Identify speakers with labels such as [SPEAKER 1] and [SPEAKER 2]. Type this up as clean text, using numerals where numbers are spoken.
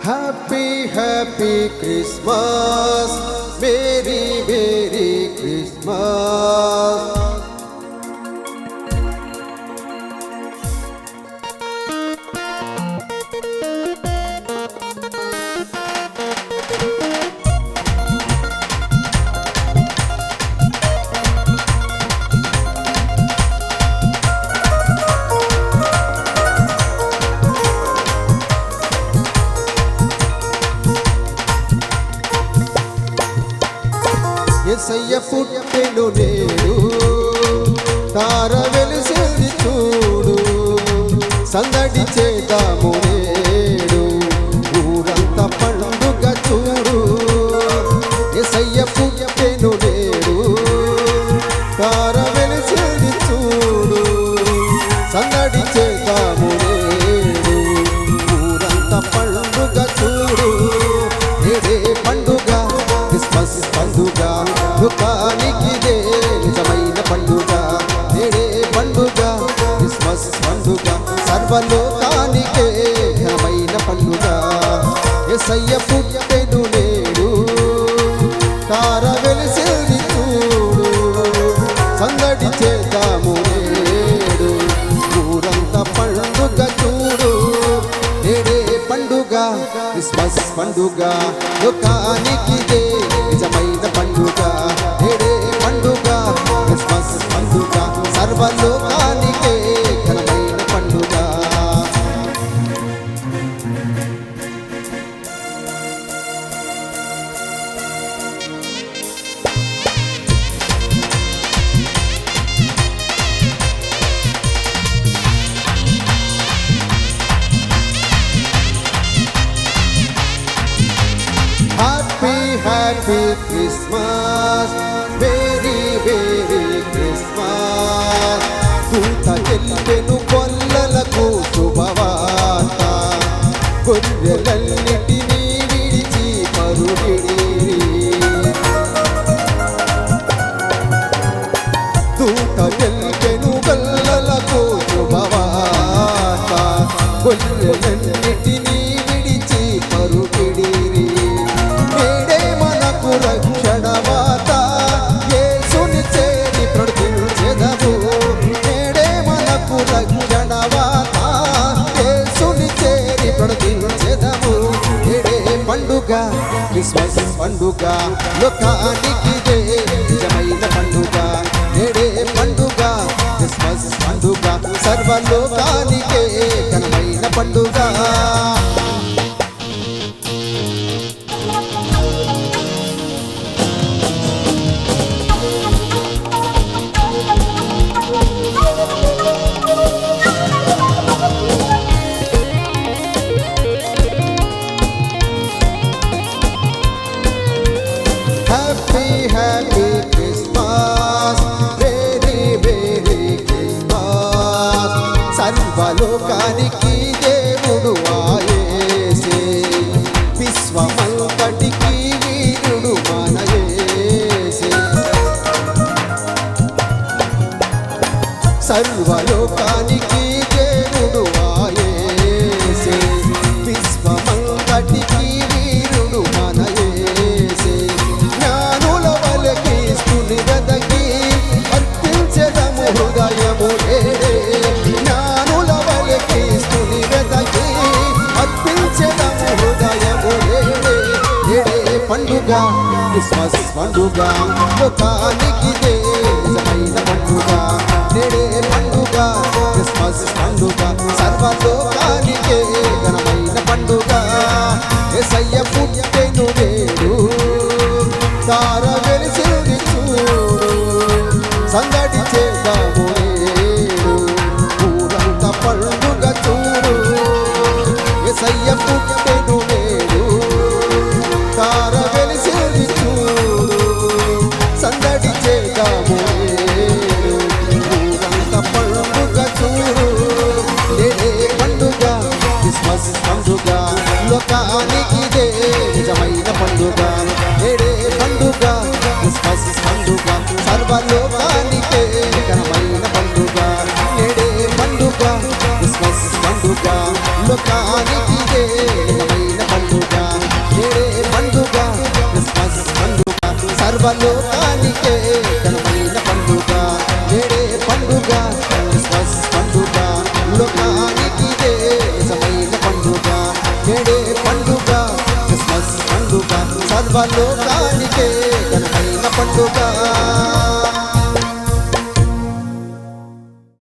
[SPEAKER 1] Happy, happy Christmas. Merry, Merry Christmas. యేసయ్య పుట్టెను నేడు, తార వెలిసింది చూడు, సందడి చేద్దాము నేడు, ఊరంతా పండుగ చూడు. యేసయ్య పుట్టెను నేడు, తార వెలిసింది చూడు, సందడి చేద్దాము నేడు, ఊరంతా పండుగ చూడు. నేడే పండుగ, క్రిస్మస్ పండుగ, లోకానికిదే నిజమైన పండుగ. నేడే పండుగ, క్రిస్మస్ పండుగ, సర్వలోకానికే ఘనమైన పండుగ. యేసయ్య పుట్టెను నేడు, తార వెలిసింది చూడు, సందడి చేద్దాము నేడు, ఊరంతా పండుగ చూడు. నేడే పండుగ, క్రిస్మస్ పండుగ, లోకానికిదే నిజమైన పండుగ. నేడే పండుగ, క్రిస్మస్ పండుగ, సర్వలోకానికే ఘనమైన పండుగ. Happy, happy Christmas, Merry, Merry Christmas. దూత చెల్లెను కొల్లలకు శుభవార్త, గొర్రెలన్నిటినీ విడిచి పరుగిడిరి. దూత చెల్లెను కొల్లలకు శుభవార్త, గొర్రెలన్నిటినీ విడిచి పరుగిడిరి. రక్షణ వాత యేసుని చేరి ప్రకటించెదము. నేడే మనకు రక్షణ వాత యేసుని చేరి ప్రకటించెదము. నేడే పండుగ, క్రిస్మస్ పండుగ, లోకానికిదే నిజమైన పండుగ. నేడే పండుగ, క్రిస్మస్ పండుగ, సర్వలోకానికే ఘనమైన పండుగ. Happy, happy Christmas, Merry, Merry Christmas. సర్వలోకానికి దేవుడు యేసే, విశ్వమంతటికి వీరుడు మన యేసే. సర్వలోకానికి దేవుడు యేసే, విశ్వమంతటికి వీరుడు మన యేసే. జ్ఞానుల వలె క్రీస్తుని వెదకి అర్పించెదము హృదయము నేడే. జ్ఞానుల వలె క్రీస్తుని వెదకి అర్పించెదము హృదయము నేడే. నేడే పండుగ, క్రిస్మస్ పండుగ, లోకానికిదే నిజమైన పండుగ. నేడే పండుగ, క్రిస్మస్ పండుగ, సర్వలోకానికే ఘనమైన పండుగ. యేసయ్య పుట్టెను నేడు, తార వెలిసింది చూడు, సందడి చేద్దాము నేడు, ఊరంతా పండుగ చూడు. యేసయ్య పుట్టెను నేడు, తార వెలిసింది చూడు, సందడి చేద్దాము నేడు, ఊరంతా పండుగ చూడు. నేడే పండుగ, క్రిస్మస్ పండుగ, లోకానికిదే నిజమైన పండుగ. నేడే పండుగ, క్రిస్మస్ పండుగ, సర్వలోకానికే ఘనమైన పండుగ. నేడే పండుగ, క్రిస్మస్ పండుగ, లోకానికిదే ఘనమైన పండుగ. సర్వలోకానికే ఘనమైన పండుగ నేడే పండుగ క్రిస్మస్ పండుగ లోకానికి ఇదే నిజమైన పండుగ నేడే పండుగ క్రిస్మస్ పండుగ సర్వలోకానికే ఘనమైన పండుగ